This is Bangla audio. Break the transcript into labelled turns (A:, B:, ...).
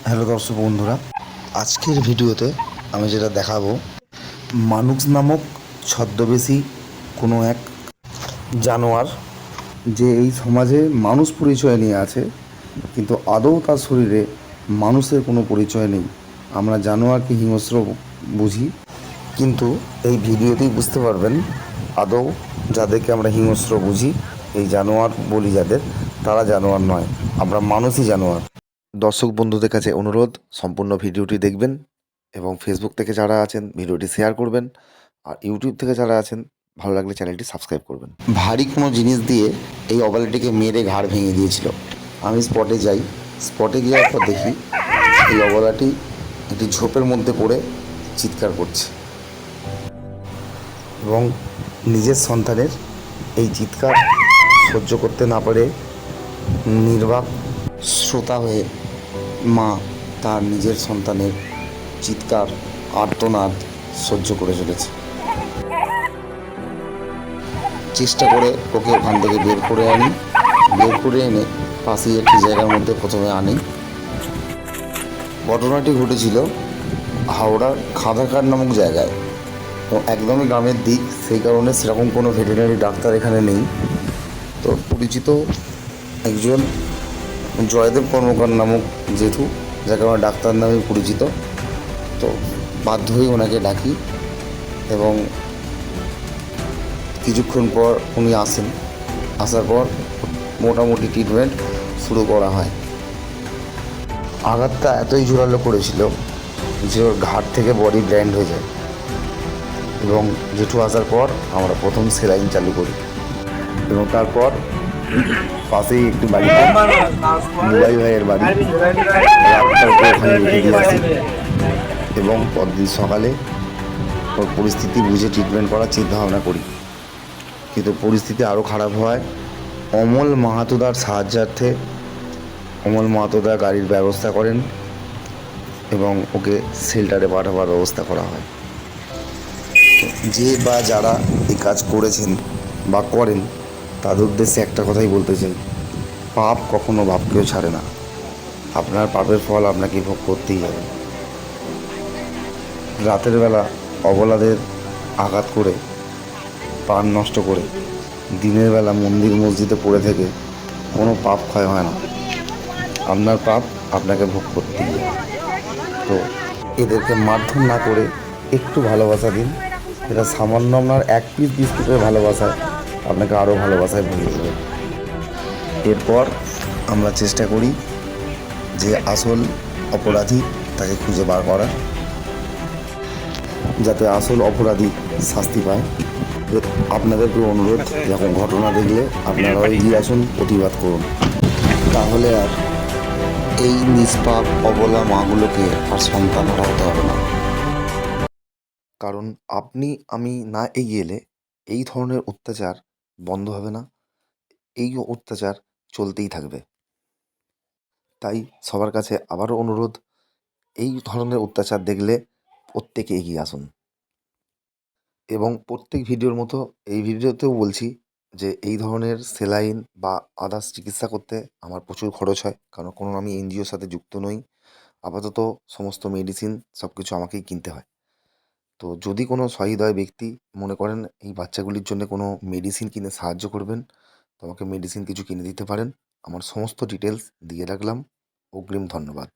A: হ্যালো দর্শক বন্ধুরা, আজকের ভিডিওতে আমি যেটা দেখাবো, মানুষ নামক ছদ্মবেশী কোনো এক জানোয়ার যে এই সমাজে মানুষ পরিচয় নিয়ে আছে, কিন্তু আদৌ তার শরীরে মানুষের কোনো পরিচয় নেই। আমরা জানোয়ারকে হিংস্র বুঝি, কিন্তু এই ভিডিওতেই বুঝতে পারবেন আদৌ যাদেরকে আমরা হিংস্র বুঝি, এই জানোয়ার বলি যাদের, তারা জানোয়ার নয়, আমরা মানুষই জানোয়ার। দর্শক বন্ধুদের কাছে অনুরোধ, সম্পূর্ণ ভিডিওটি দেখবেন এবং ফেসবুক থেকে যারা আছেন ভিডিওটি শেয়ার করবেন, আর ইউটিউব থেকে যারা আছেন ভালো লাগলে চ্যানেলটি সাবস্ক্রাইব করবেন। ভারী কোনো জিনিস দিয়ে এই অবলাটিকে মেরে ঘাড় ভেঙে দিয়েছিল। আমি স্পটে যাই, স্পটে যাওয়ার পর দেখি এই অবলাটি একটি ঝোপের মধ্যে পড়ে চিৎকার করছে এবং নিজের সন্তানের এই চিৎকার সহ্য করতে না পারে নির্বাক শ্রোতা হয়ে মা তার নিজের সন্তানের চিৎকার আর্তনাদ সহ্য করে চলেছে। চেষ্টা করে ওকে ওখান থেকে বের করে এনে পাশেই একটি জায়গার মধ্যে প্রথমে আনি। ঘটনাটি ঘটেছিল হাওড়ার খাদাকার নামক জায়গায়, তো একদমই গ্রামের দিক, সেই কারণে সেরকম কোনো ভেটেরিনারি ডাক্তার এখানে নেই। তো পরিচিত একজন জয়দেব কর্মকার নামক জেঠু, যাকে আমার ডাক্তার নামে পরিচিত, তো বাধ্য হয়ে ওনাকে ডাকি এবং কিছুক্ষণ পর উনি আসেন। আসার পর মোটামুটি ট্রিটমেন্ট শুরু করা হয়। আঘাতটা এতই জোরালো করেছিল যে ওর ঘাট থেকে বডি ব্যান্ড হয়ে যায় এবং জেঠু আসার পর আমরা প্রথম সেলাইন চালু করি এবং তারপর পাশেই একটি বাড়িতে মুবাই ভাইয়ের বাড়ি, ওখানে রেখে দিয়ে আসি এবং পরদিন সকালে ওর পরিস্থিতি বুঝে ট্রিটমেন্ট করার চিন্তাভাবনা করি। কিন্তু পরিস্থিতি আরও খারাপ হয়। অমল মাহাতোদার সাহায্যার্থে অমল মাহাতোদা গাড়ির ব্যবস্থা করেন এবং ওকে শেল্টারে পাঠাবার ব্যবস্থা করা হয়। যে বা যারা এই কাজ করেছেন বা করেন তাদের উদ্দেশ্যে একটা কথাই বলতে চাই, পাপ কখনো বাপকেও ছাড়ে না। আপনার পাপের ফল আপনাকে ভোগ করতেই হবে। রাতের বেলা অবলাদের আঘাত করে, প্রাণ নষ্ট করে, দিনের বেলা মন্দির মসজিদে পড়ে থেকে কোনো পাপ ক্ষয় হয় না। আপনার পাপ আপনাকে ভোগ করতেই হবে। তো এদেরকে মারধর না করে একটু ভালোবাসা দিন। এটা সামান্য আপনার এক পিস বিস্কুটের ভালোবাসায় আপনাকে আরও ভালোবাসায় ভরিয়ে দেবে। এরপর আমরা চেষ্টা করি যে আসল অপরাধী তাকে খুঁজে বার করা, যাতে আসল অপরাধী শাস্তি পায়। আপনাদেরকে অনুরোধ, এরকম ঘটনা দেখলে আপনারাও এগিয়ে আসুন, প্রতিবাদ করুন। তাহলে আর এই নিষ্পাপ অবলা মাগুলোকে আর সন্তান হারাতে হবে না। কারণ আপনি আমি না এগিয়ে এলে এই ধরনের অত্যাচার বন্ধ হবে না, এই অত্যাচার চলতেই থাকবে। তাই সবার কাছে আবারও অনুরোধ, এই ধরনের অত্যাচার দেখলে প্রত্যেকে এগিয়ে আসুন। এবং প্রত্যেক ভিডিওর মতো এই ভিডিওতেও বলছি যে এই ধরনের সেলাইন বা আদার্স চিকিৎসা করতে আমার প্রচুর খরচ হয়, কারণ কোনো আমি এনজিওর সাথে যুক্ত নই। আপাতত সমস্ত মেডিসিন সব কিছু আমাকেই কিনতে হয়। তো যদি কোনো সহৃদয় ব্যক্তি মনে করেন এই বাচ্চাগুলির জন্য কোনো মেডিসিন কিনে সাহায্য করবেন, তো আমাকে মেডিসিন কিছু কিনে দিতে পারেন। আমার সমস্ত ডিটেলস দিয়ে রাখলাম। অগ্রিম ধন্যবাদ।